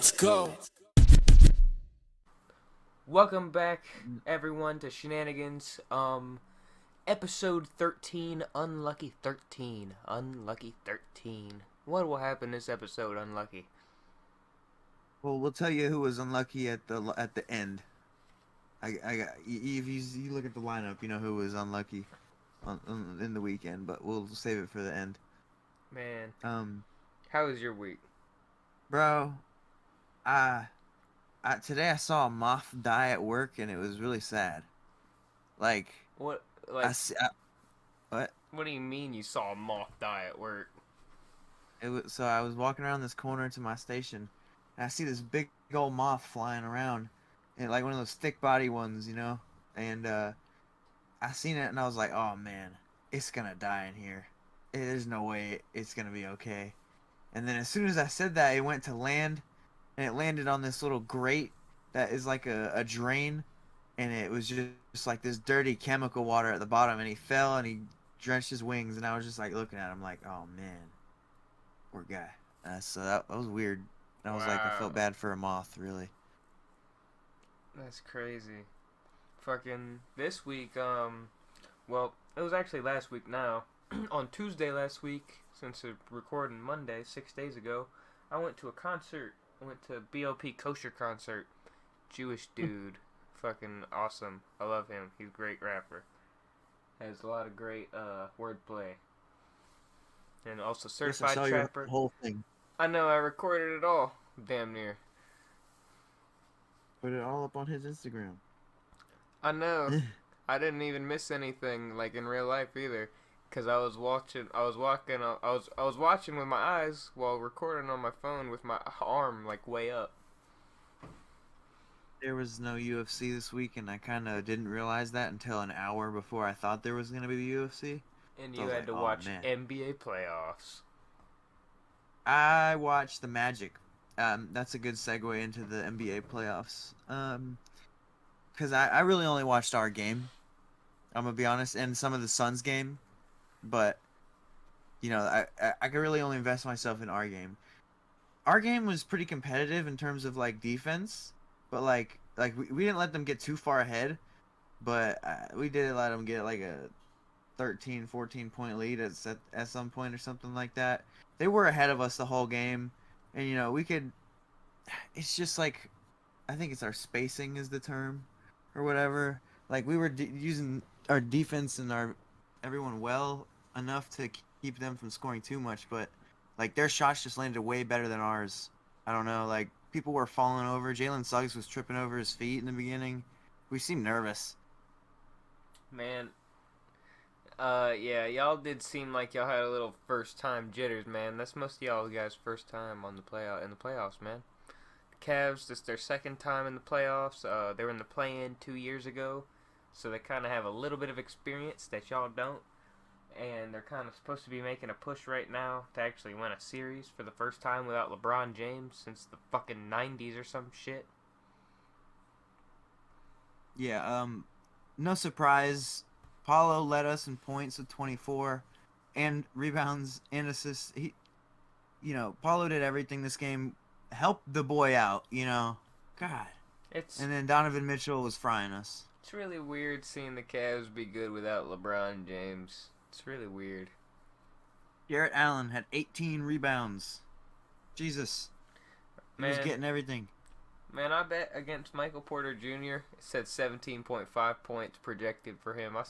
Let's go. Welcome back, everyone, to Shenanigans. Episode 13, Unlucky 13. Unlucky 13. What will happen this episode, Unlucky? Well, we'll tell you who was unlucky at the end. If you look at the lineup, you know who was unlucky in the weekend, but we'll save it for the end. Man, Um, how was your week? bro, I, today I saw a moth die at work, and it was really sad. Like, What, I like, see, what? what do you mean you saw a moth die at work? It was so I was walking around this corner to my station, and I see this big old moth flying around, and like one of those thick body ones, and I seen it and I was like, oh man, it's gonna die in here. There's no way it's gonna be okay. And then as soon as I said that, it went to land, and it landed on this little grate that is like a drain, and it was just like this dirty chemical water at the bottom, and he fell and he drenched his wings, and I was just like looking at him like, oh man, poor guy. So that was weird. I was like, I felt Wow. bad for a moth, really. That's crazy. Fucking this week, well, it was actually last week now. On Tuesday last week, since we're recording Monday, 6 days ago, I went to a concert. I went to BLP Kosher concert. Jewish dude. Fucking awesome. I love him. He's a great rapper. Has a lot of great wordplay. And also Yes, I certified saw your trapper. whole thing. I know, I recorded it all. Damn near. Put it all up on his Instagram. I know. I didn't even miss anything like in real life either, cause I was watching. I was watching with my eyes while recording on my phone with my arm like way up. There was no UFC this week, and I kind of didn't realize that until an hour before I thought there was going to be the UFC. And So you I was had like, to oh, watch man. NBA playoffs. I watched the Magic. That's a good segue into the NBA playoffs. Because I really only watched our game. I'm going to be honest, and some of the Suns game. But, I could really only invest myself in our game. Our game was pretty competitive in terms of, like, defense. But, we didn't let them get too far ahead. But we did let them get, like, a 13, 14-point lead at some point or something like that. They were ahead of us the whole game. And, we could... It's just, like... I think it's our spacing is the term. Or whatever. Like, we were using our defense and our everyone well enough to keep them from scoring too much. But, like, their shots just landed way better than ours. I don't know. Like, people were falling over. Jalen Suggs was tripping over his feet in the beginning. We seemed nervous. Man, yeah, y'all did seem like y'all had a little first time jitters, man. That's most of y'all guys' first time on the playoffs, man. The Cavs, this their second time in the playoffs. They were in the play-in 2 years ago, so they kind of have a little bit of experience that y'all don't. And they're kind of supposed to be making a push right now to actually win a series for the first time without LeBron James since the fucking 90s or some shit. Yeah, no surprise. Paulo led us in points with 24 and rebounds and assists. Paulo did everything this game. Helped the boy out. God. It's And then Donovan Mitchell was frying us. it's really weird seeing the Cavs be good without LeBron James. It's really weird. Jarrett Allen had 18 rebounds. Jesus. He was Man, getting everything. Man, I bet against Michael Porter Jr. It said 17.5 points projected for him. I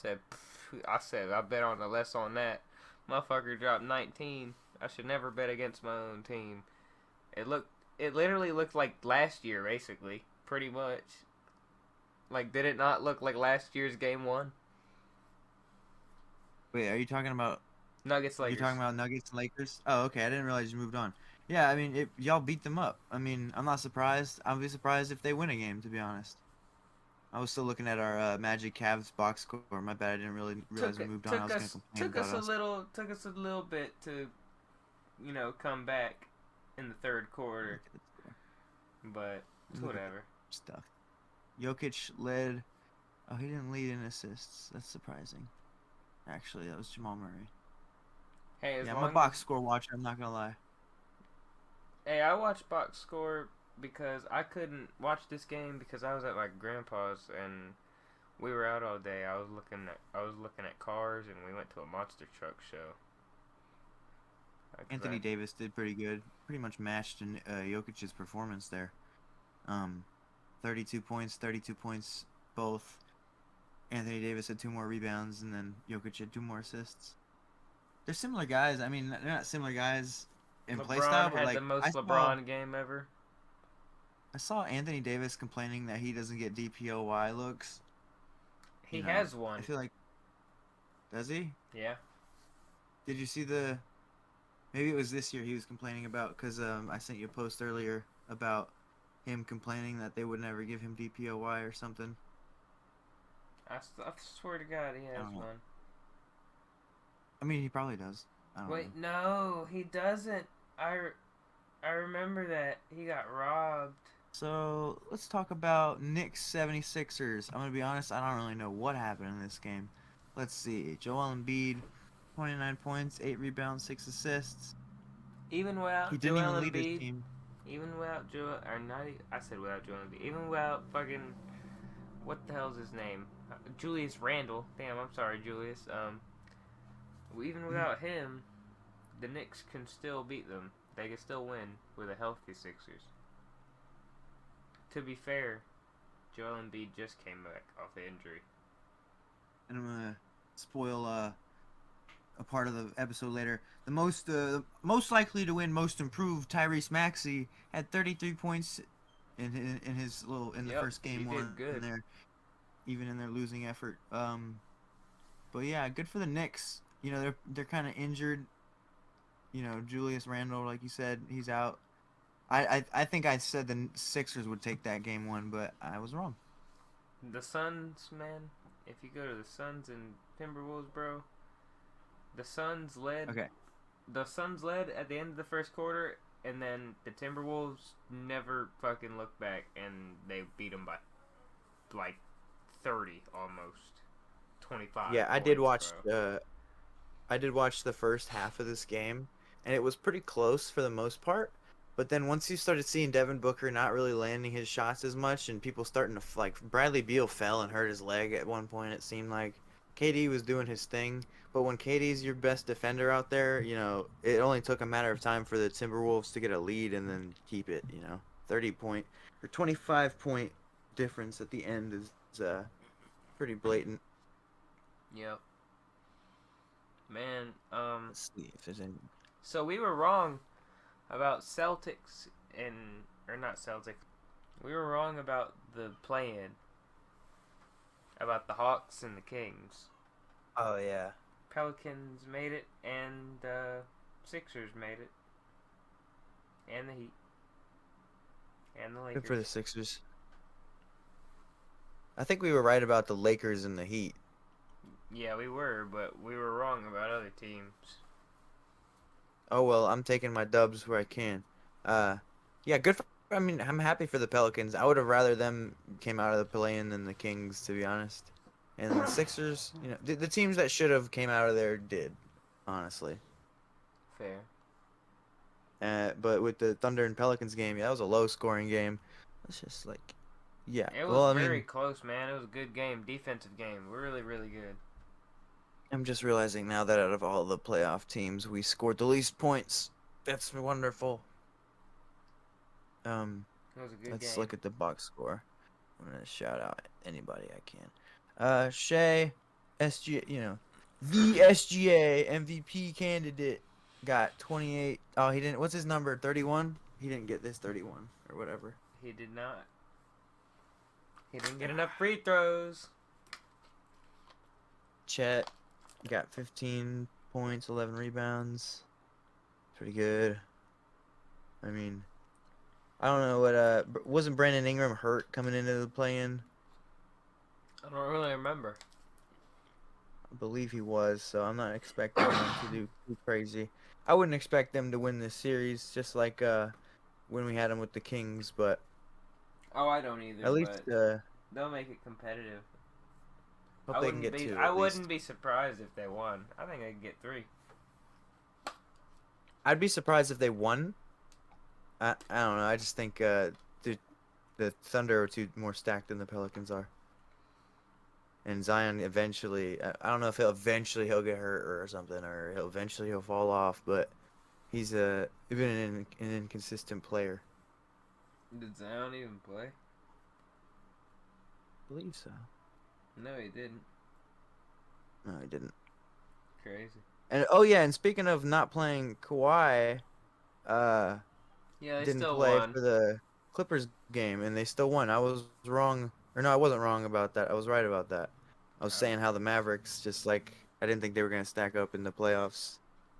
bet on the less on that. Motherfucker dropped 19. I should never bet against my own team. It literally looked like last year, basically, pretty much. Like, did it not look like last year's game one? Wait, are you talking about Nuggets You're Lakers. talking about Nuggets and Lakers? Oh, okay. I didn't realize you moved on. Yeah, I mean, y'all beat them up. I mean, I'm not surprised. I'll be surprised if they win a game, to be honest. I was still looking at our Magic Cavs box score. My bad. I didn't really realize we moved on. I was going to complain about us. Took us a little bit to, come back in the third quarter, but it's Look at whatever. stuff. Jokic led. Oh, he didn't lead in assists. That's surprising. Actually, that was Jamal Murray. Hey, Yeah, I'm a box score watcher. I'm not gonna lie. Hey, I watch box score because I couldn't watch this game because I was at my grandpa's and we were out all day. I was looking at cars and we went to a monster truck show. Anthony Davis did pretty good. Pretty much matched in Jokic's performance there. 32 points both. Anthony Davis had 2 more rebounds, and then Jokic had 2 more assists. They're similar guys. I mean, they're not similar guys in play style, LeBron but had like the most LeBron game ever. I saw Anthony Davis complaining that he doesn't get DPOY looks. He has one. I feel like, does he? Yeah. Did you see the? Maybe it was this year he was complaining about because I sent you a post earlier about him complaining that they would never give him DPOY or something. I swear to God, he has one. I mean, he probably does. Wait, no, he doesn't. I remember that he got robbed. So let's talk about Knicks 76ers. I'm gonna be honest, I don't really know what happened in this game. Let's see. Joel Embiid, 29 points, 8 rebounds, 6 assists. Even without He didn't Joel even lead his Embiid, team. even without Joel, or not, I said without Joel Embiid, even without fucking, what the hell's his name? Julius Randle. Damn, I'm sorry, Julius. Even without him, the Knicks can still beat them. They can still win with a healthy Sixers. To be fair, Joel Embiid just came back off the injury. And I'm gonna spoil a part of the episode later. The most likely to win, most improved Tyrese Maxey had 33 points in his the first game one. Good. Even in their losing effort. But yeah, good for the Knicks. You know, they're kind of injured. You know, Julius Randle, like you said, he's out. I think I said the Sixers would take that game 1, but I was wrong. The Suns, man. If you go to the Suns and Timberwolves, bro, the Suns led. Okay. The Suns led at the end of the first quarter, and then the Timberwolves never fucking looked back, and they beat them by like 30 almost, 25. Yeah, points, I did watch bro. I did watch the first half of this game, and it was pretty close for the most part. But then once you started seeing Devin Booker not really landing his shots as much, and people starting to like Bradley Beal fell and hurt his leg at one point, it seemed like KD was doing his thing. But when KD's your best defender out there, you know, it only took a matter of time for the Timberwolves to get a lead and then keep it. You know, 30-point or 25-point difference at the end is pretty blatant. Yep. Man, Let's see if there's any. so we were wrong about Celtics or not Celtics. We were wrong about the play-in. About the Hawks and the Kings. Oh yeah. Pelicans made it, and Sixers made it, and the Heat, and the Lakers. Good for the Sixers. I think we were right about the Lakers and the Heat. Yeah, we were, but we were wrong about other teams. Oh well, I'm taking my dubs where I can. Yeah, good for. I mean, I'm happy for the Pelicans. I would have rather them came out of the play-in than the Kings, to be honest. And the Sixers, you know, the teams that should have came out of there did, honestly. Fair. But with the Thunder and Pelicans game, yeah, that was a low-scoring game. It's just like, yeah. It was very close, man. It was a good game, defensive game. Really, really good. I'm just realizing now that out of all the playoff teams, we scored the least points. That's wonderful. It was a good game. Let's look at the box score. I'm gonna shout out anybody I can. Shea, SGA, you know, the SGA MVP candidate got 28. Oh, he didn't. What's his number? 31. He didn't get this 31 or whatever. He did not. He didn't get enough free throws. Chet got 15 points, 11 rebounds. Pretty good. I mean, I don't know what. Wasn't Brandon Ingram hurt coming into the play-in? I don't really remember. I believe he was, so I'm not expecting them to do too crazy. I wouldn't expect them to win this series, just like when we had them with the Kings, but Oh, I don't either. at least they'll make it competitive. hope they can get two. I wouldn't be surprised if they won. I think they could get 3. I'd be surprised if they won. I don't know. I just think the Thunder are too more stacked than the Pelicans are. And Zion eventually, I don't know if he'll get hurt or something, or he'll fall off, but he's been an inconsistent player. Did Zion even play? I believe so. No, he didn't. No, he didn't. Crazy. And oh yeah, and speaking of not playing, Kawhi, Yeah, they didn't still play won. for the Clippers game, and they still won. I was wrong, or no, I wasn't wrong about that. I was right about that. I was saying how the Mavericks just like I didn't think they were gonna stack up in the playoffs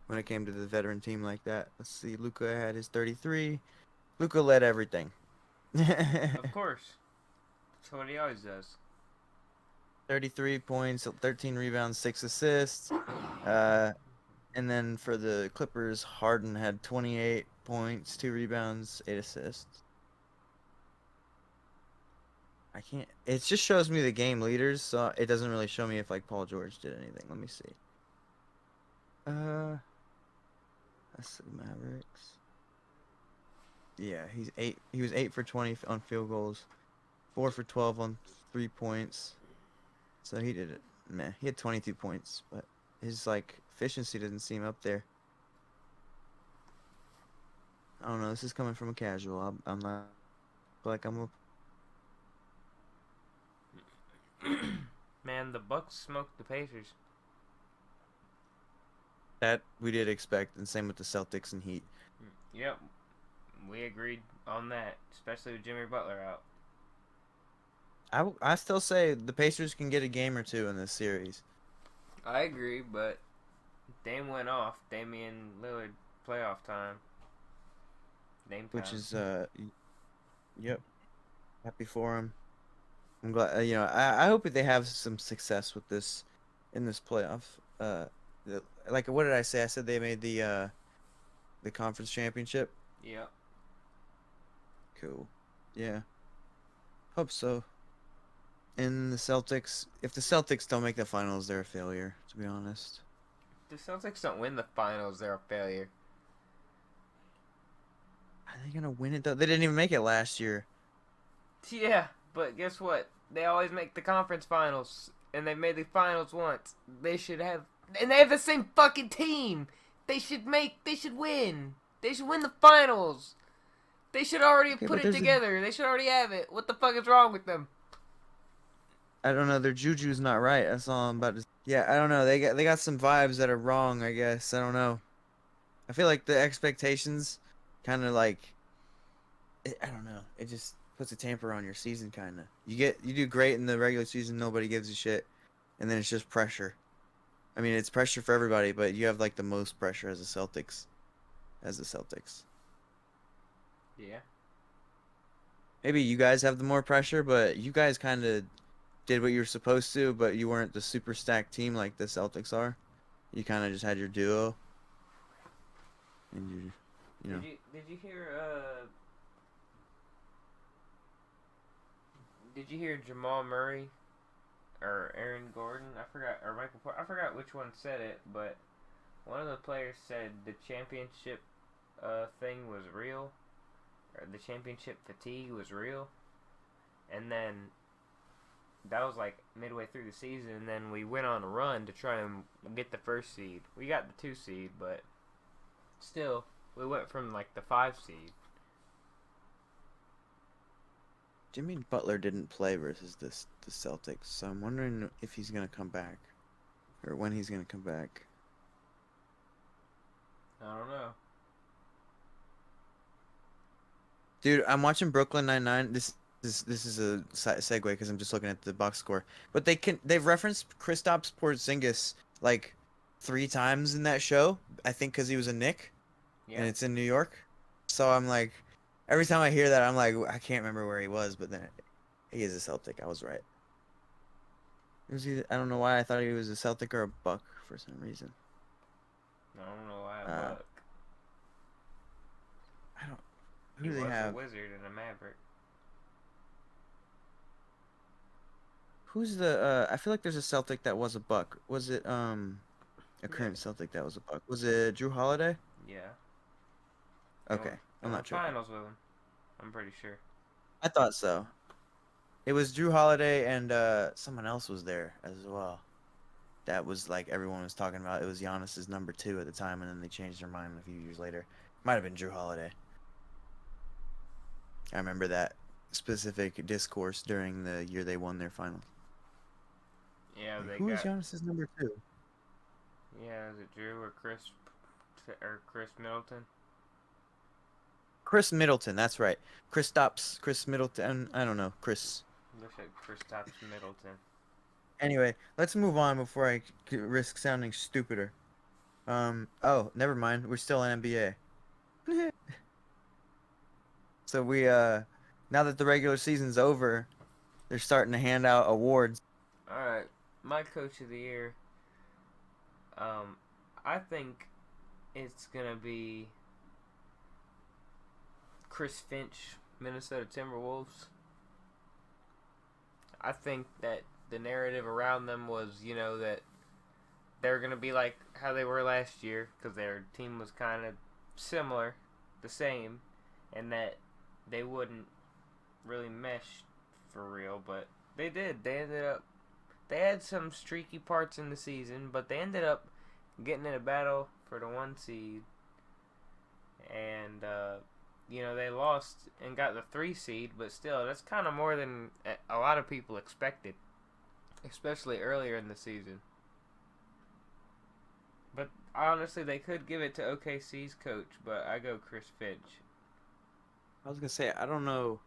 when it came to the veteran team like that. Let's see, Luka had his 33. Luka led everything. Of course. That's what he always does. 33 points, 13 rebounds, 6 assists. Uh, and then for the Clippers, Harden had 28 points, 2 rebounds, 8 assists. I can't. It just shows me the game leaders, so it doesn't really show me if like Paul George did anything. Let me see. Uh, that's the Mavericks. Yeah, he's 8. He was 8 for 20 on field goals, 4 for 12 on 3 points. So he did it. Meh. He had 22 points, but his like efficiency doesn't seem up there. I don't know. This is coming from a casual. I'm not like I'm a. Man, the Bucks smoked the Pacers. That we did expect, and same with the Celtics and Heat. Yep, we agreed on that, especially with Jimmy Butler out. I still say the Pacers can get a game or two in this series. I agree, but Dame went off. Damian Lillard playoff time. Dame time. Which is yep, happy for him. I'm glad. I hope that they have some success with this in this playoff. Like what did I say? I said they made the conference championship. Yep. Cool. Yeah. Hope so. And the Celtics, if the Celtics don't make the finals, they're a failure, to be honest. The Celtics don't win the finals, they're a failure. Are they gonna win it though? They didn't even make it last year. Yeah, but guess what? They always make the conference finals, and they made the finals once. They should have, and they have the same fucking team. They should win. They should win the finals. They should already have Okay, put but it there's together. They should already have it. What the fuck is wrong with them? I don't know. Their juju's not right. That's all I'm about to. Yeah, I don't know. They got some vibes that are wrong. I guess I don't know. I feel like the expectations, kind of like, I don't know. It just puts a tamper on your season, kind of. You do great in the regular season, nobody gives a shit, and then it's just pressure. I mean, it's pressure for everybody, but you have like the most pressure as the Celtics. As the Celtics. Yeah. Maybe you guys have the more pressure, but you guys kind of did what you were supposed to, but you weren't the super stacked team like the Celtics are. You kind of just had your duo, and you know. Did you hear Did you hear Jamal Murray or Aaron Gordon? I forgot, or Michael. I forgot which one said it, but one of the players said the championship thing was real, or the championship fatigue was real, and then that was like midway through the season, and then we went on a run to try and get the first seed. We got the 2 seed, but still, we went from like the 5 seed. Jimmy Butler didn't play versus the Celtics, so I'm wondering if he's gonna come back, or when he's gonna come back. I don't know. Dude, I'm watching Brooklyn Nine-Nine. This is a segue because I'm just looking at the box score. But they've referenced Kristaps Porzingis like 3 times in that show. I think because he was a Knick, and Yeah. it's in New York. So I'm like, every time I hear that, I'm like, I can't remember where he was, but then he is a Celtic. I was right. I don't know why I thought he was a Celtic or a Buck for some reason. I don't know why, but I don't. he Who do was they have? a Wizard and a Maverick. Who's the? I feel like there's a Celtic that was a Buck. Was it a current Celtic that was a Buck? Was it Drew Yeah. Holiday? Okay, They I'm won not tripping. finals with him. I'm pretty sure. I thought so. It was Drew Holiday and someone else was there as well. That was like everyone was talking about. It was Giannis's number 2 at the time, and then they changed their mind a few years later. Might have been Drew Holiday. I remember that specific discourse during the year they won their finals. Yeah, Like, they who is got. Giannis's number 2? Yeah, is it Drew or Chris Middleton? Chris Middleton. That's right. Chris Middleton. I don't know. Chris. Looks like Kristaps Middleton. Anyway, let's move on before I risk sounding stupider. Oh, never mind. We're still in NBA. So now that the regular season's over, they're starting to hand out awards. All right, my coach of the year. Um, I think it's gonna be Chris Finch, Minnesota Timberwolves. I think that the narrative around them was, that they're going to be like how they were last year because their team was kind of similar, the same, and that they wouldn't really mesh for real, but they did. They had some streaky parts in the season, but they ended up getting in a battle for the 1 seed, and, they lost and got the 3 seed, but still, that's kind of more than a lot of people expected, especially earlier in the season. But honestly, they could give it to OKC's coach, but I go Chris Finch. I was gonna say I don't know.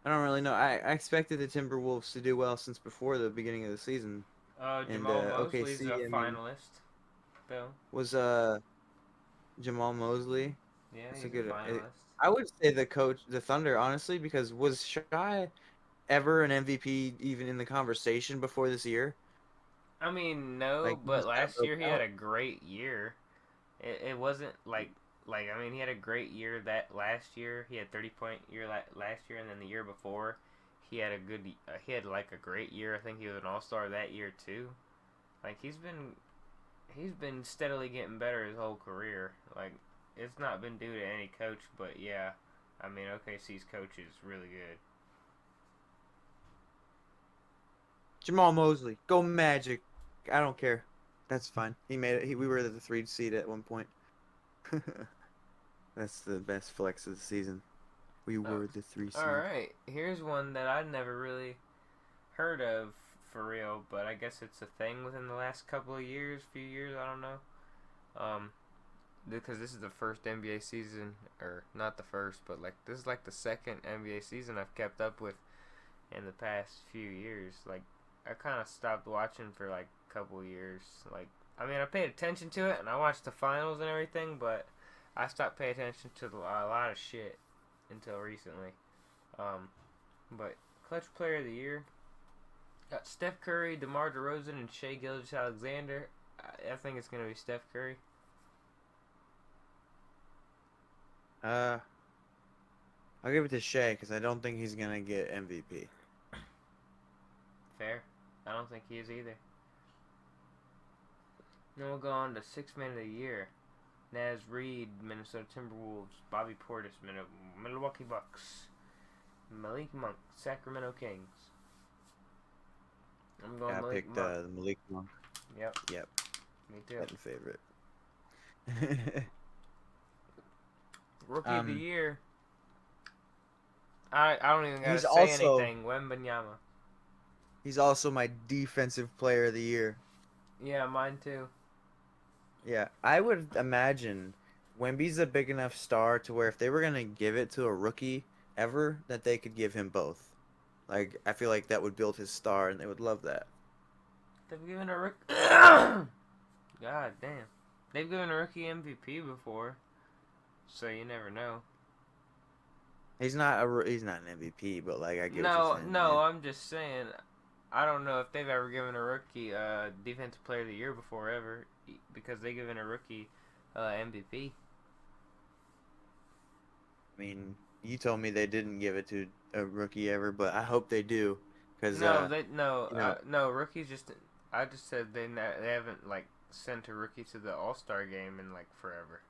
I don't really know. I expected the Timberwolves to do well since before the beginning of the season, and Jamal Mosley's a OKC. I mean, finalist, though. was Jamal Mosley. Yeah, That's a he's a good. finalist. I would say the Thunder, honestly, because was Shy ever an MVP even in the conversation before this year? I mean, no, Like when but this guy last broke year he had out. a great year. It wasn't I mean, he had a great year that last year. He had 30-point year last year, and then the year before, he had like a great year. I think he was an All Star that year too. Like he's been steadily getting better his whole career. Like it's not been due to any coach, but yeah, I mean OKC's coach is really good. Jamal Mosley, go Magic. I don't care. That's fine. He made it. We were the 3 seed at one point. That's the best flex of the season. We Oh, were the 3 seed. all right. Here's one that I'd never really heard of for real, but I guess it's a thing within the last few years. I don't know. Um, because this is the first NBA season, or not the first, but like this is like the second NBA season I've kept up with in the past few years. Like I kind of stopped watching for like a couple years. Like I mean, I paid attention to it and I watched the finals and everything, but I stopped paying attention to a lot of shit until recently. Um, but clutch player of the year got Steph Curry, DeMar DeRozan, and Shai Gilgeous-Alexander. I think it's gonna be Steph Curry. Uh, I'll give it to Shea because I don't think he's gonna get MVP. Fair. I don't think he is either. Then we'll go on to Sixth Man of the Year. Naz Reid, Minnesota Timberwolves. Bobby Portis, Milwaukee Bucks. Malik Monk, Sacramento Kings. I'm going I Malik picked Monk. the Malik Monk. Yep, Yep, me too. that's my favorite. Rookie of the Year. I don't even gotta he's say also anything. Wembanyama. he's also my defensive player of the year. Yeah, mine too. Yeah, I would imagine Wemby's a big enough star to where if they were gonna give it to a rookie ever, that they could give him both. Like I feel like that would build his star, and they would love that. They've given a rookie. God damn. They've given a rookie MVP before, so you never know. He's not an MVP, but like I get what No, you're saying. no, Yeah. I'm just saying. I don't know if they've ever given a rookie defensive player of the year before ever, because they given a rookie MVP. I mean, you told me they didn't give it to a rookie ever, but I hope they do, because No, they no you know, no rookies just. I just said they haven't like sent a rookie to the All Star game in like forever.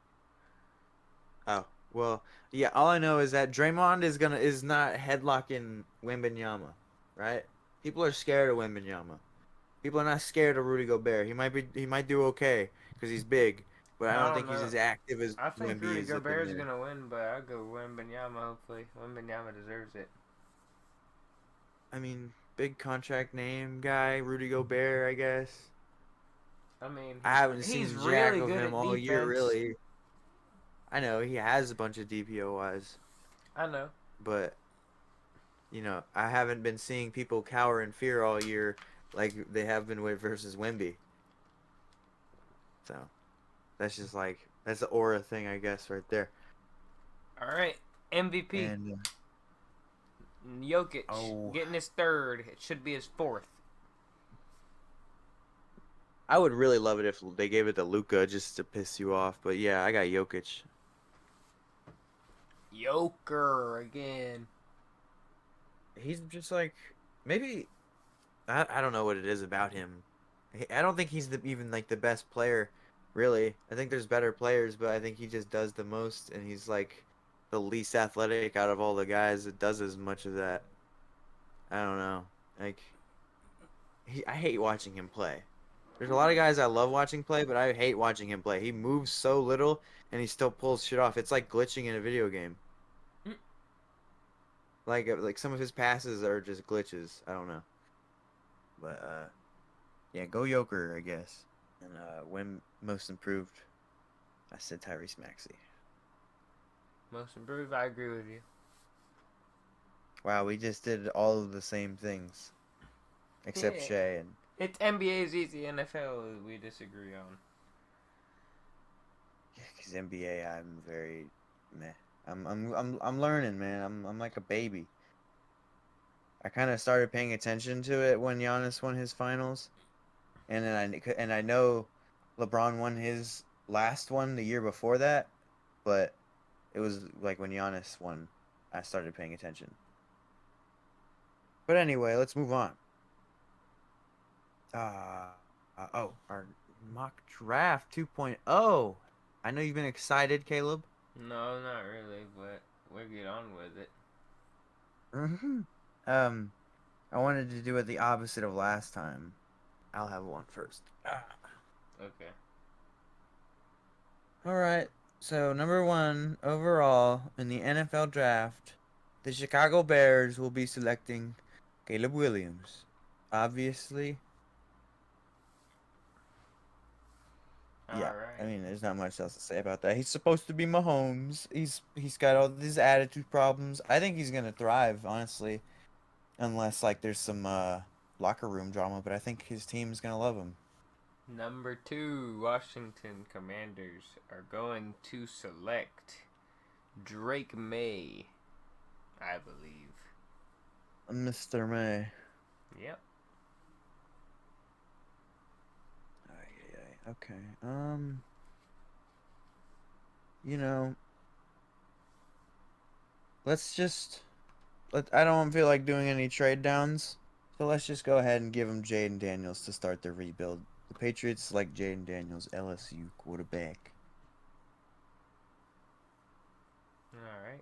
oh, Well, yeah. All I know is that Draymond is not headlocking Wembanyama, right? People are scared of Wembanyama. People are not scared of Rudy Gobert. He might do okay because he's big, but I I don't don't think he's know. as active as I think Wemby Rudy is up in Gobert's there. gonna win, but I'll go Wembanyama. Hopefully, Wembanyama deserves it. I mean, big contract name guy, Rudy Gobert, I guess. I mean, I haven't he's seen jack really of good him at all year, defense. really. I know he has a bunch of DPOIs, I know. but I haven't been seeing people cower in fear all year like they have been with versus Wemby. So that's just like that's the aura thing, I guess, right there. All right, MVP. And Jokic oh, getting his third. It should be his fourth. I would really love it if they gave it to Luca just to piss you off. But yeah, I got Jokic. Joker again. He's just like maybe I don't know what it is about him. I don't think he's even like the best player, really. I think there's better players, but I think he just does the most, and he's like the least athletic out of all the guys that does as much of that. I don't know. Like I hate watching him play. There's a lot of guys I love watching play, but I hate watching him play. He moves so little, and he still pulls shit off. It's like glitching in a video game. Like some of his passes are just glitches. I don't know, but yeah, go Joker, I guess. And when most improved, I said Tyrese Maxey. Most improved. I agree with you. Wow, we just did all of the same things except Yeah. Shea and It's NBA's easy. NFL we disagree on. yeah, because NBA I'm very meh. I'm learning, man. I'm like a baby. I kind of started paying attention to it when Giannis won his finals, and I know LeBron won his last one the year before that, but it was like when Giannis won, I started paying attention. But anyway, let's move on. Our mock draft 2.0. I know you've been excited, Caleb. No, not really, but we'll get on with it. hmm Um, I wanted to do it the opposite of last time. I'll have one first. Okay. All right. So number one overall in the NFL draft, the Chicago Bears will be selecting Caleb Williams. Obviously, yeah. All I right. mean, there's not much else to say about that. He's supposed to be Mahomes. He's got all these attitude problems. I think he's gonna thrive, honestly, unless like there's some locker room drama. But I think his team's gonna love him. Number two, Washington Commanders are going to select Drake May, I believe. Mr. May. Yep. Okay. You know, let's just I don't feel like doing any trade downs, so let's just go ahead and give him Jaden Daniels to start the rebuild. The Patriots like Jaden Daniels, LSU quarterback. All right.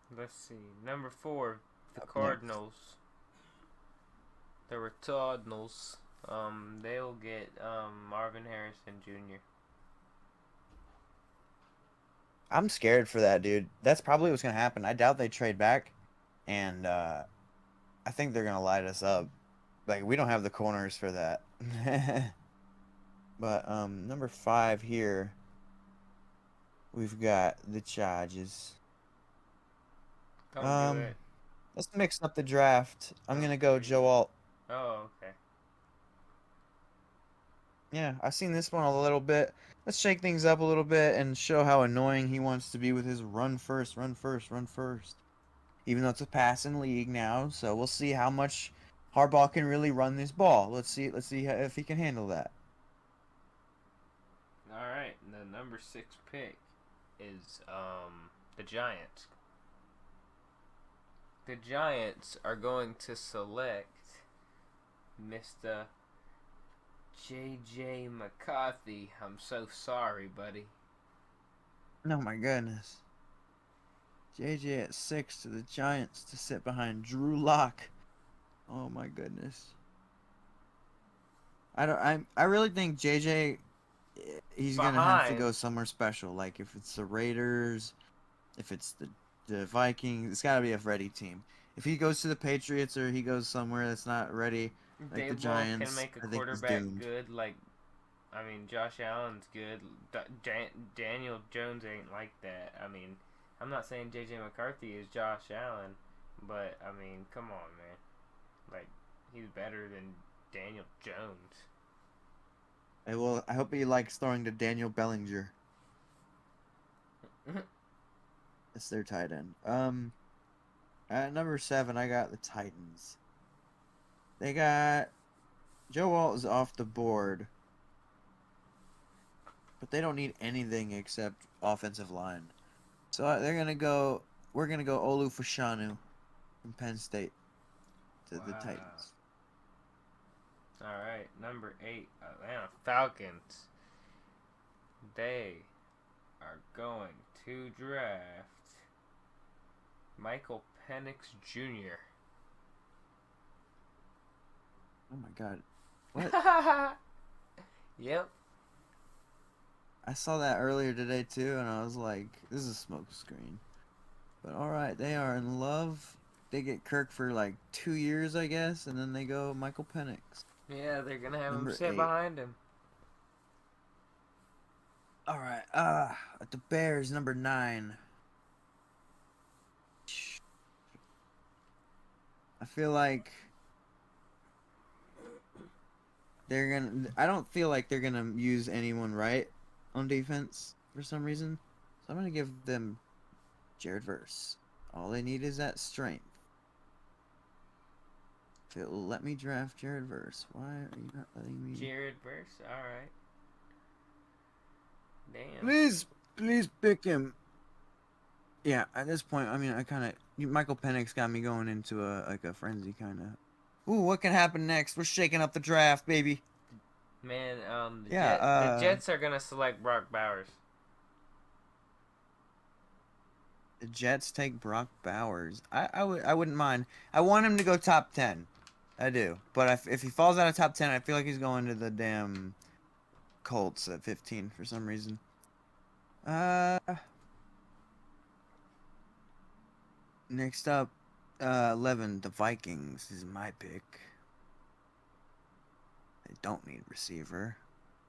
Let's see. Number four, the Up next. Cardinals. The Retardinals. They'll get Marvin Harrison Jr. I'm scared for that, dude. That's probably what's gonna happen. I doubt they trade back, and I think they're gonna light us up. Like we don't have the corners for that. But number 5 here, we've got the Chargers. Don't do Um, it. let's mix up the draft. I'm Don't gonna go do Joe it. Alt. Oh, okay. Yeah, I've seen this one a little bit. Let's shake things up a little bit and show how annoying he wants to be with his run first, run first, run first. Even though it's a passing league now, so we'll see how much Harbaugh can really run this ball. Let's see if he can handle that. All right. The number 6 pick is the Giants. The Giants are going to select Mr. J.J. McCarthy. I'm so sorry, buddy. Oh my goodness. JJ at 6 to the Giants to sit behind Drew Lock. Oh my goodness. I really think JJ he's gonna have to Behind. go somewhere special. Like if it's the Raiders, if it's the Vikings, it's gotta be a ready team. If he goes to the Patriots or he goes somewhere that's not ready, like the Dayball can Giants, make a I think he's quarterback doomed. good. Like, I mean, Josh Allen's good. Daniel Jones ain't like that. I mean, I'm not saying J.J. McCarthy is Josh Allen, but I mean, come on, man. Like, he's better than Daniel Jones. I hope he likes throwing to Daniel Bellinger. That's their tight end. At number 7, I got the Titans. They got Joe Alt is off the board, but they don't need anything except offensive line. So they're gonna go. We're gonna go Olu Fashanu from Penn State to the Wow. Titans. All right, number 8, Atlanta Falcons. They are going to draft Michael Penix Jr. Oh my God, what? Yep. I saw that earlier today too, and I was like, "This is a smoke screen." But all right, they are in love. They get Kirk for like 2 years, I guess, and then they go Michael Penix, Yeah, they're gonna have him number sit 8. behind him. All right, the Bears, number 9. I feel like they're gonna. I don't feel like they're gonna use anyone right on defense for some reason. So I'm gonna give them Jared Verse. All they need is that strength. If it will let me draft Jared Verse, why are you not letting me? Jared Verse. All right. Damn. Please pick him. Yeah, at this point, I mean, Michael Penix got me going into a frenzy kind of. Ooh, what can happen next? We're shaking up the draft, baby. Man, Yeah, the Jets are gonna select Brock Bowers. the Jets take Brock Bowers. I wouldn't mind. I want him to go top 10. I do. But if he falls out of top 10, I feel like he's going to the damn Colts at 15 for some reason. Uh, Next up, 11, the Vikings is my pick. They don't need receiver.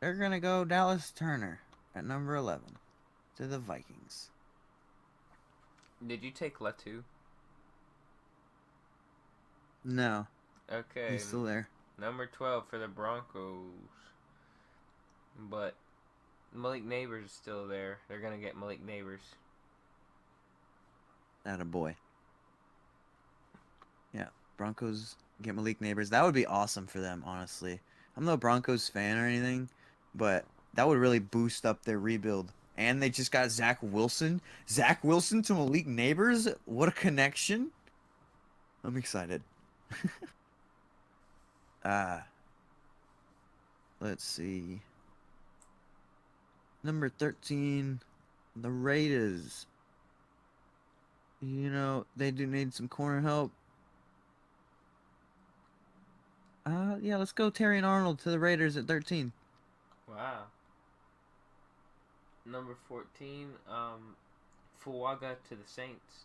They're gonna go Dallas Turner at number 11 to the Vikings. Did you take Latu? No, Okay, he's still there. number 12 for the Broncos. But Malik Neighbors is still there. They're gonna get Malik Neighbors. Not a boy. Yeah, Broncos get Malik Neighbors. That would be awesome for them, honestly. I'm no Broncos fan or anything, but that would really boost up their rebuild. And they just got Zach Wilson. Zach Wilson to Malik Neighbors? What a connection. I'm excited. Ah, let's see. Number 13, the Raiders. You know, they do need some corner help. Yeah, let's go Terry and Arnold to the Raiders at 13. Wow. Number 14, Fuaga to the Saints.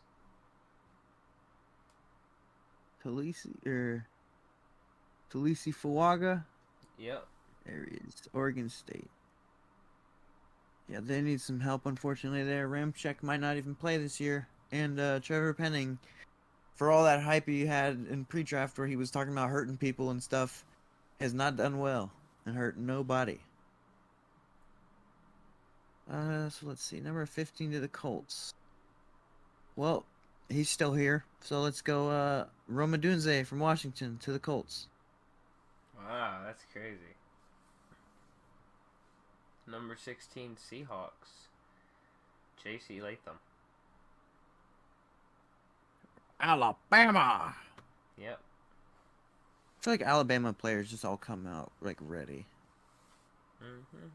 Talisi Fuaga. Yep. There he is. Oregon State. Yeah, they need some help, unfortunately, there. Ramczyk might not even play this year. And Trevor Penning, for all that hype he had in pre-draft where he was talking about hurting people and stuff, has not done well and hurt nobody. So let's see. Number 15 to the Colts. Well, he's still here. So let's go Roma Dunze from Washington to the Colts. Wow, that's crazy. Number 16, Seahawks. J.C. Latham. Alabama. Yep. I feel like Alabama players just all come out like ready. Mm-hmm.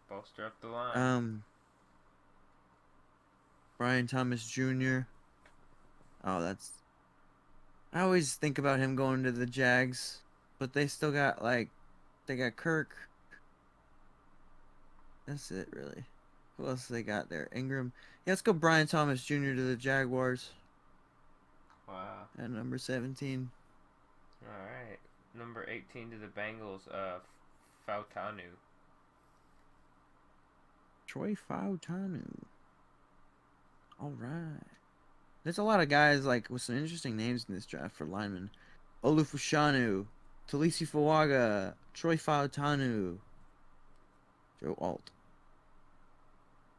Bolster up the line. Brian Thomas Jr. Oh, that's. I always think about him going to the Jags, but they still got they got Kirk. That's it, really. Who else they got there? Ingram. Yeah, let's go Brian Thomas Jr. to the Jaguars Wow. at number 17. All right. Number 18 to the Bengals. Fautanu. Troy Fautanu. All right. There's a lot of guys with some interesting names in this draft for linemen. Olufushanu, Talisi Fawaga, Troy Fautanu, Joe Alt.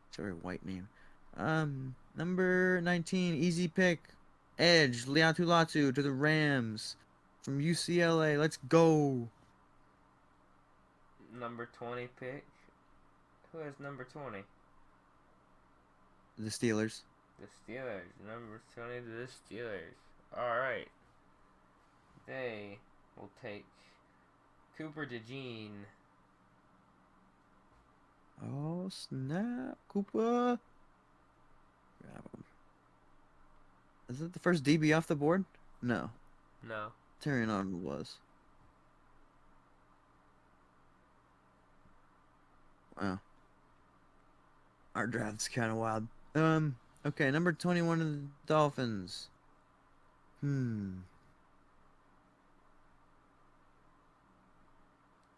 It's a very white name. Number 19, easy pick. Edge, Liatu Latu to the Rams from UCLA. Let's go. Number 20 pick. Who has number 20? The Steelers. The Steelers. Number 20 to the Steelers. Alright. They will take Cooper DeJean. Oh, snap. Cooper. Grab him. Is it the first DB off the board? No. No. Terrion Arnold was. Wow. Our draft's kind of wild. Okay, number 21 of the Dolphins. We're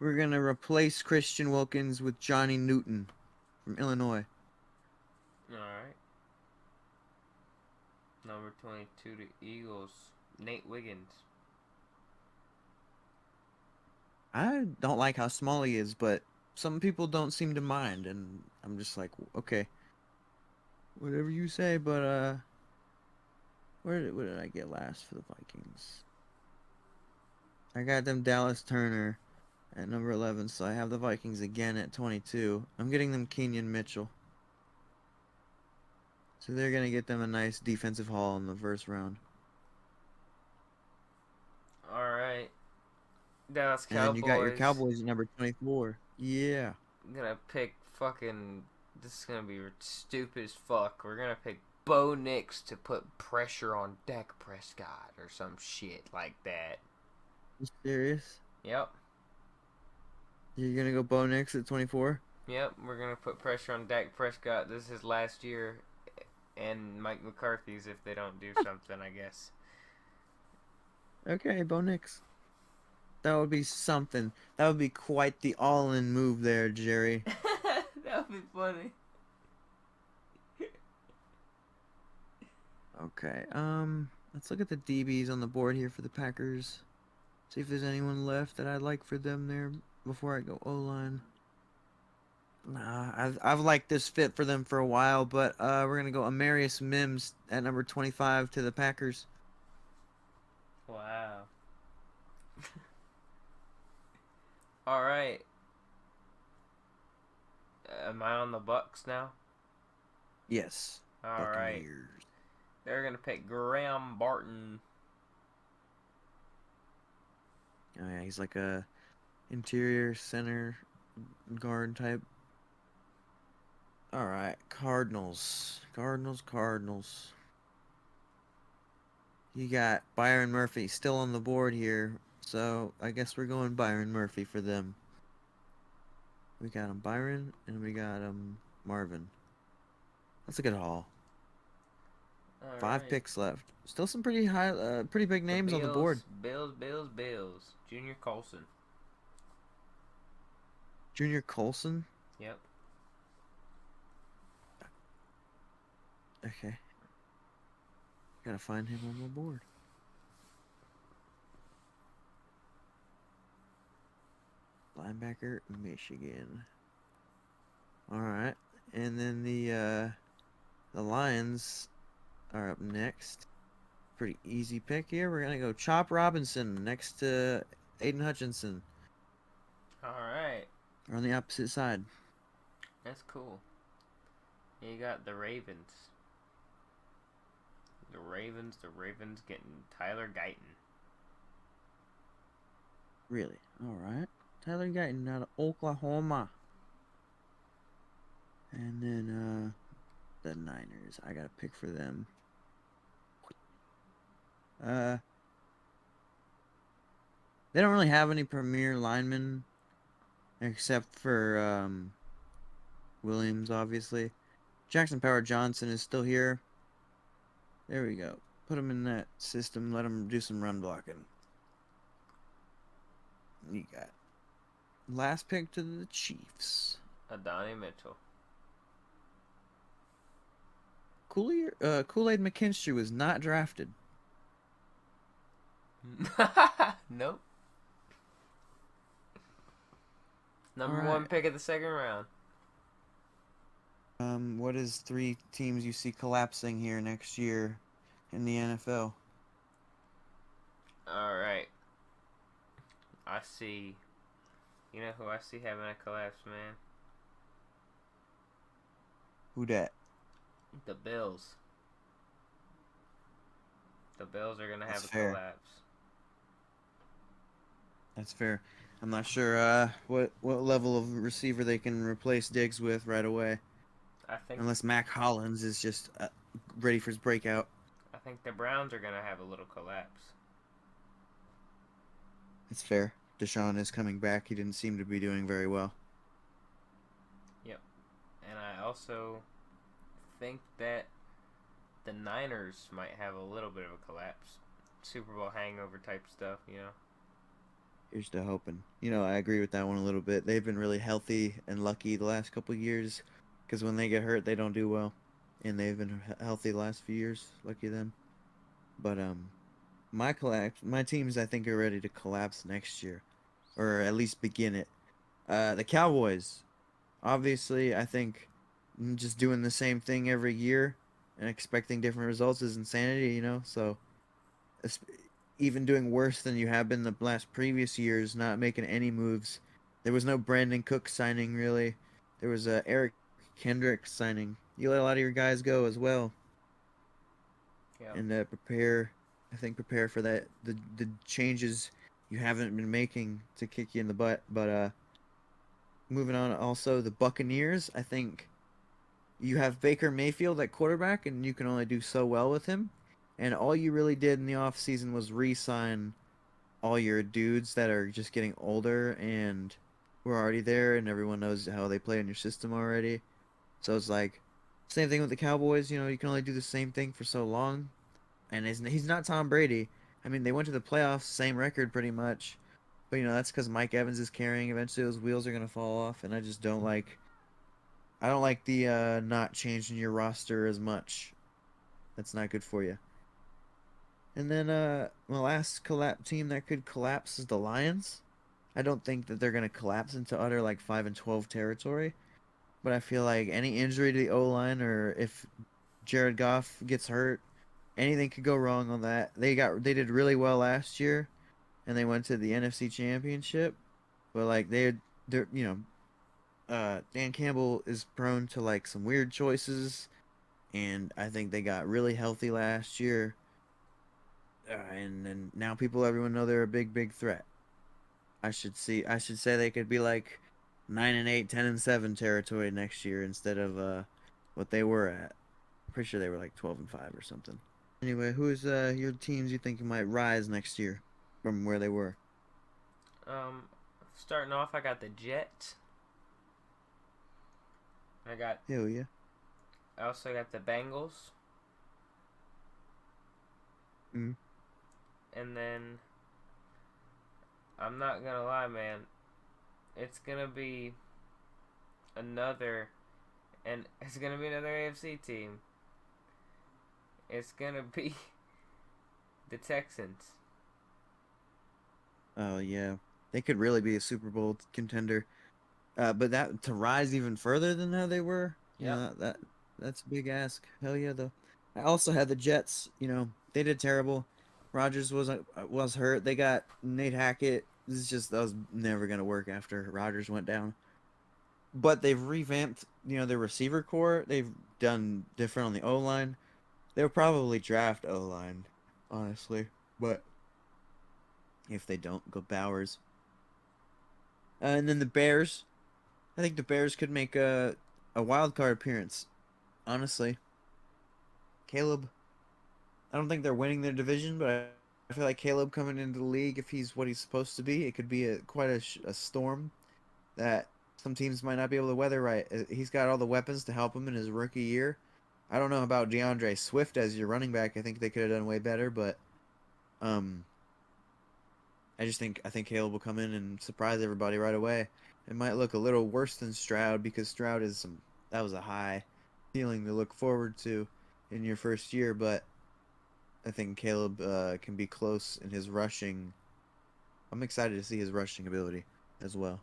going to replace Christian Wilkins with Johnny Newton from Illinois. Alright. Number 22 to Eagles. Nate Wiggins. I don't like how small he is, but some people don't seem to mind, and I'm just like, okay, whatever you say. But what did I get last for the Vikings? I got them Dallas Turner at number 11, so I have the Vikings again at 22. I'm getting them Kenyon Mitchell, so they're gonna get them a nice defensive haul in the first round. Alright. Dallas Cowboys. And you got your Cowboys at number 24. Yeah. I'm gonna pick fucking. This is gonna be stupid as fuck. We're gonna pick Bo Nix to put pressure on Dak Prescott or some shit like that. You serious? Yep. You're gonna go Bo Nix at 24? Yep. We're gonna put pressure on Dak Prescott. This is his last year, and Mike McCarthy's if they don't do something, I guess. Okay, Bo Nix. That would be something. That would be quite the all-in move there, Jerry. That would be funny. Okay, let's look at the DBs on the board here for the Packers. See if there's anyone left that I'd like for them there before I go O-line. Nah, I've liked this fit for them for a while, but we're gonna go Amarius Mims at number 25 to the Packers. Wow. All right. Am I on the Bucks now? Yes. All right. They're gonna pick Graham Barton. Oh yeah, he's like a interior center guard type. All right, Cardinals. You got Byron Murphy still on the board here, so I guess we're going Byron Murphy for them. We got him Byron, and we got him Marvin. That's a good haul. All 5 right. picks left. Still some pretty big names on the board. Bills. Junior Colson. Junior Colson. Yep. Okay. Gotta find him on the board. Linebacker, Michigan. All right, and then the Lions are up next. Pretty easy pick here. We're gonna go Chop Robinson next to Aiden Hutchinson. All right. We're on the opposite side. That's cool. You got the Ravens. The Ravens getting Tyler Guyton. Really? All right. Tyler Guyton out of Oklahoma. And then The Niners. I got to pick for them. Uh, they don't really have any premier linemen except for Williams, obviously. Jackson Power Johnson is still here. There we go. Put him in that system. Let him do some run blocking. You got last pick to the Chiefs. Adonai Mitchell. Kool-Aid McKinstry was not drafted. Nope. Number All one right. pick of the second round. What is 3 teams you see collapsing here next year in the NFL? All right. I see. You know who I see having a collapse, man? Who dat? The Bills. The Bills are gonna That's have a fair. collapse. That's fair. I'm not sure what level of receiver they can replace Diggs with right away, I think. unless Mac Hollins is just ready for his breakout. I think the Browns are gonna have a little collapse. It's fair. Deshaun is coming back. He didn't seem to be doing very well. Yep. And I also think that the Niners might have a little bit of a collapse. Super Bowl hangover type stuff, you know. Here's to hoping. I agree with that one a little bit. They've been really healthy and lucky the last couple of years, because when they get hurt, they don't do well, and they've been healthy the last few years. Lucky them. But my teams I think are ready to collapse next year, or at least begin it. The Cowboys, obviously, I think just doing the same thing every year and expecting different results is insanity. So es- even doing worse than you have been the last previous years, not making any moves. There was no Brandon Cook signing really. There was a Eric Kendrick signing. You let a lot of your guys go as well, Yep. and prepare for that the changes you haven't been making to kick you in the butt. But moving on, also the Buccaneers. I think you have Baker Mayfield at quarterback, and you can only do so well with him. And all you really did in the offseason was re-sign all your dudes that are just getting older and who are already there, and everyone knows how they play in your system already. So it's like same thing with the Cowboys. You can only do the same thing for so long, and he's not Tom Brady. I mean, they went to the playoffs, same record pretty much, but that's because Mike Evans is carrying. Eventually, those wheels are gonna fall off, and I just don't like. I don't like the not changing your roster as much. That's not good for you. And then my last team that could collapse is the Lions. I don't think that they're gonna collapse into utter like 5-12 territory, but I feel like any injury to the O line, or if Jared Goff gets hurt, anything could go wrong on that. They did really well last year, and they went to the NFC Championship, but like they're Dan Campbell is prone to like some weird choices, and I think they got really healthy last year, and then now everyone know they're a big threat. I should say they could be like 9-8, 10-7 territory next year instead of what they were at. Pretty sure they were like 12-5 or something. Anyway, who's your teams you think might rise next year from where they were? Um, Starting off, I got the Jets. I got. Hell yeah. I also got the Bengals, Mm. and then I'm not gonna lie, man. It's gonna be another, and it's gonna be another AFC team. It's gonna be the Texans. Oh yeah, they could really be a Super Bowl contender. But that to rise even further than how they were, Yep. that's a big ask. Hell yeah, though. I also had the Jets. They did terrible. Rodgers was hurt. They got Nate Hackett. This is just that was never gonna work after Rodgers went down. But they've revamped, their receiver core. They've done different on the O line. They'll probably draft O line, honestly. But if they don't, go Bowers. And then the Bears. I think the Bears could make a wild card appearance. honestly. Caleb, I don't think they're winning their division, but I feel like Caleb coming into the league, if he's what he's supposed to be, it could be quite a storm that some teams might not be able to weather right. He's got all the weapons to help him in his rookie year. I don't know about DeAndre Swift as your running back. I think they could have done way better, but um, I think Caleb will come in and surprise everybody right away. It might look a little worse than Stroud because Stroud is that was a high ceiling to look forward to in your first year, but I think Caleb can be close in his rushing. I'm excited to see his rushing ability as well.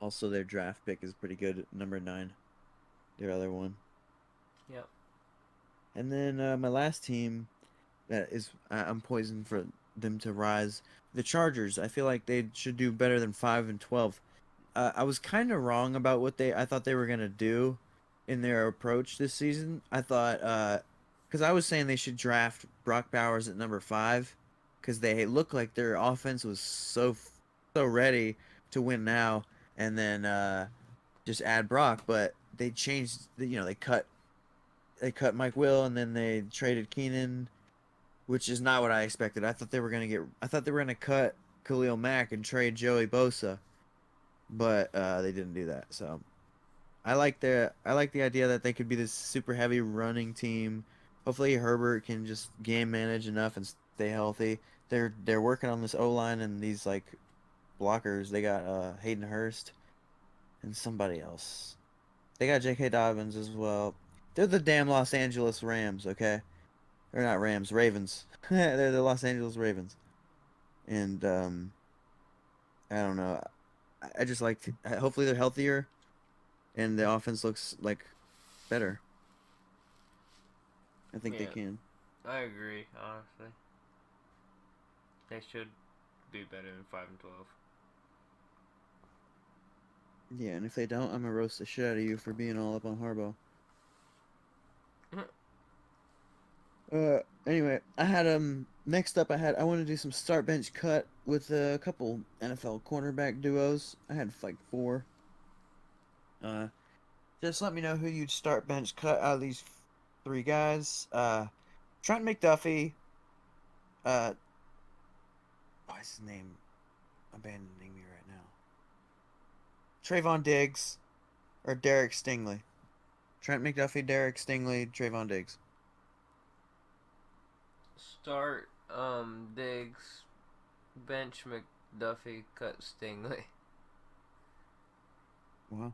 Also, their draft pick is pretty good, number 9, their other one. Yep. And then my last team that is I'm poisoned for them to rise. The Chargers. I feel like they should do better than 5-12. I was kind of wrong about what I thought they were gonna do in their approach this season. I thought because I was saying they should draft Brock Bowers at number 5 because they look like their offense was so ready to win now, and then just add Brock. But they changed. They cut Mike Will, and then they traded Keenan, which is not what I expected. I thought they were gonna cut Khalil Mack and trade Joey Bosa, but they didn't do that. So I like the idea that they could be this super heavy running team. Hopefully Herbert can just game manage enough and stay healthy. They're working on this O line and these like blockers. They got Hayden Hurst and somebody else. They got J.K. Dobbins as well. They're the damn Los Angeles Rams, okay? They're not Rams, Ravens. They're the Los Angeles Ravens. And I don't know. I just like hopefully they're healthier and the offense looks like better. I think they Yeah, can. I agree. Honestly, they should do better than 5-12. Yeah, and if they don't, I'm gonna roast the shit out of you for being all up on Harbaugh. Anyway, I had next up I want to do some start bench cut with a couple NFL cornerback duos. I had like 4. Uh, just let me know who you'd start bench cut out of these 3 guys. Trent McDuffie. Why is his name abandoning me right now? Trayvon Diggs or Derek Stingley. Trent McDuffie, Derek Stingley, Trayvon Diggs. Start Diggs, bench McDuffie, cut Stingley. Wow.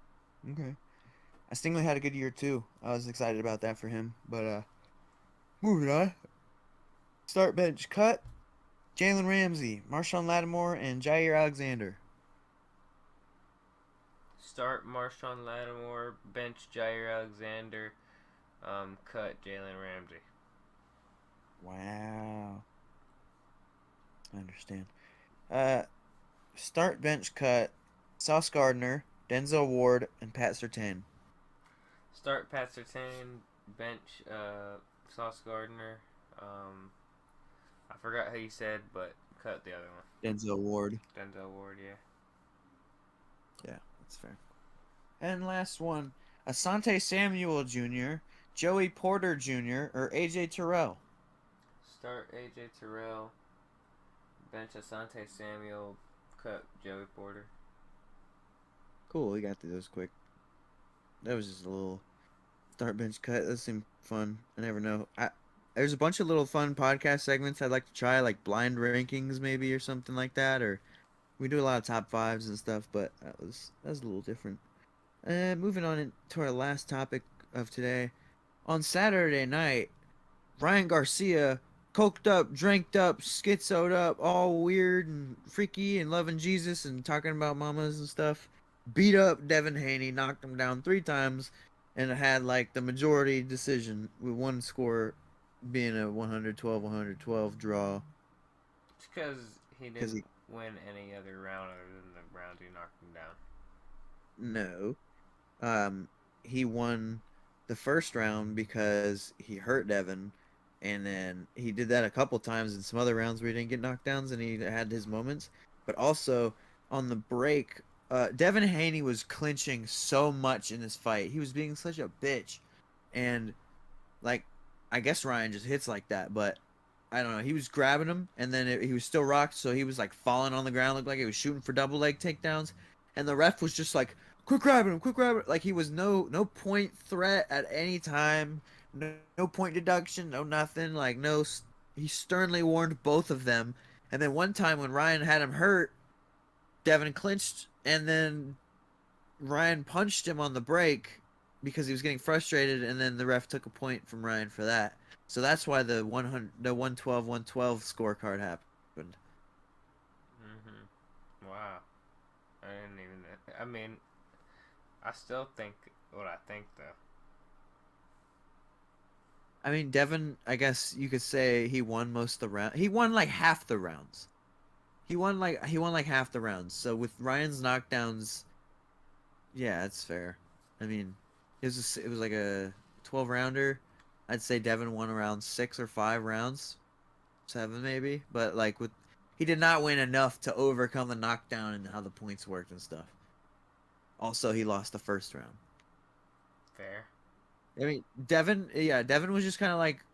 Okay. Stingley had a good year too. I was excited about that for him. But moving on. Start bench cut. Jalen Ramsey, Marshawn Lattimore, and Jair Alexander. Start Marshawn Lattimore, bench Jair Alexander, cut Jalen Ramsey. Wow. I understand. Uh, Start bench cut. Sauce Gardner, Denzel Ward, and Pat Surtain. Start Pat Surtain, bench Sauce Gardner. I forgot how you said, but cut the other one. Denzel Ward. Denzel Ward, yeah. Yeah, that's fair. And last one, Asante Samuel Jr., Joey Porter Jr., or AJ Terrell. Start AJ Terrell, bench Asante Samuel, cut Joey Porter. Cool, we got through those quick. That was just a little start bench cut. That seemed fun. I never know. There's a bunch of little fun podcast segments I'd like to try, like blind rankings maybe or something like that, or we do a lot of top 5s and stuff, but that was a little different. Moving on to our last topic of today. On Saturday night, Ryan Garcia, coked up, dranked up, schizoed up, all weird and freaky and loving Jesus and talking about mamas and stuff, beat up Devin Haney, knocked him down 3 times, and had like the majority decision with one score being a 112-112 draw. It's because he Because didn't win any other round other than the round he knocked him down. no, he won the first round because he hurt Devin, and then he did that a couple times in some other rounds where he didn't get knockdowns and he had his moments. But also on the break, Devin Haney was clinching so much in this fight. He was being such a bitch, and like, I guess Ryan just hits like that, but I don't know. He was grabbing him, and then he was still rocked, so he was like falling on the ground, looked like he was shooting for double leg takedowns, and the ref was just like, "Quit grabbing him, quit grabbing!" Like he was no point threat at any time, no point deduction, no nothing. Like no, he sternly warned both of them, and then one time when Ryan had him hurt, Devin clinched, and then Ryan punched him on the break because he was getting frustrated, and then the ref took a point from Ryan for that. So that's why the 112 scorecard happened. Wow. I didn't even. I mean, I still think what I think though. I mean, Devin, I guess you could say he won most of the round. He won like half the rounds. He won like half the rounds. So with Ryan's knockdowns, yeah, that's fair. I mean, it was like a 12 rounder. I'd say Devin won around 6 or 5 rounds, 7 maybe. But like with, he did not win enough to overcome the knockdown and how the points worked and stuff. Also, he lost the first round. Fair. I mean, Devin was just kind of like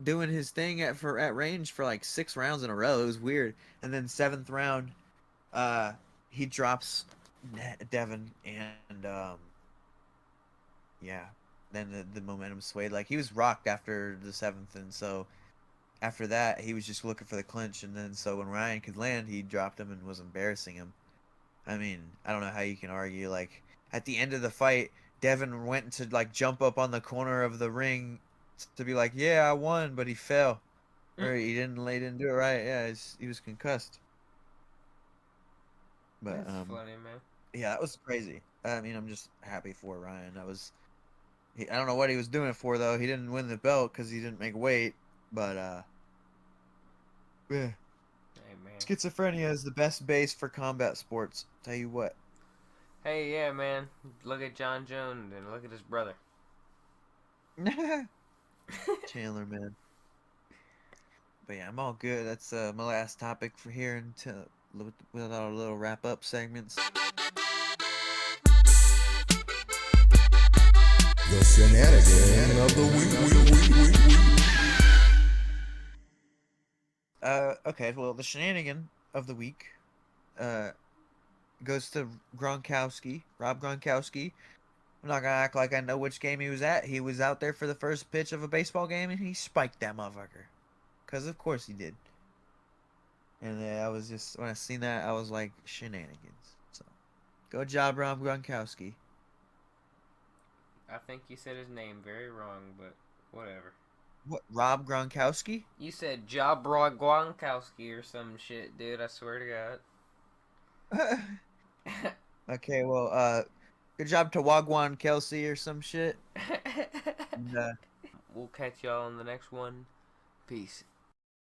doing his thing at range for like 6 rounds in a row. It was weird. And then seventh round, uh, he drops Devin, and yeah, then the momentum swayed. Like he was rocked after the seventh, and so after that he was just looking for the clinch. And then so when Ryan could land, he dropped him and was embarrassing him. I mean, I don't know how you can argue. Like at the end of the fight, Devin went to like jump up on the corner of the ring to be like, "Yeah, I won," but he fell, or he didn't do it right. Yeah, he was concussed. But That's funny, man. yeah, that was crazy. I mean, I'm just happy for Ryan. I don't know what he was doing it for though. He didn't win the belt because he didn't make weight. But yeah, Hey, man. schizophrenia is the best base for combat sports. Tell you what. Hey, yeah, man. Look at John Jones and look at his brother. Chandler, man. But yeah, I'm all good. That's my last topic for here until with our little wrap up segments. The Shenanigans of the week. Okay, well, the shenanigan of the week goes to Gronkowski, Rob Gronkowski. I'm not gonna act like I know which game he was at. He was out there for the first pitch of a baseball game, and he spiked that motherfucker. Cause of course he did. And I was just when I seen that, I was like shenanigans. So, go job, Rob Gronkowski. I think you said his name very wrong, but whatever. What, Rob Gronkowski? You said Jabra Gronkowski or some shit, dude. I swear to God. Okay, well, good job to Wagwan Kelsey or some shit. And, We'll catch y'all on the next one. Peace.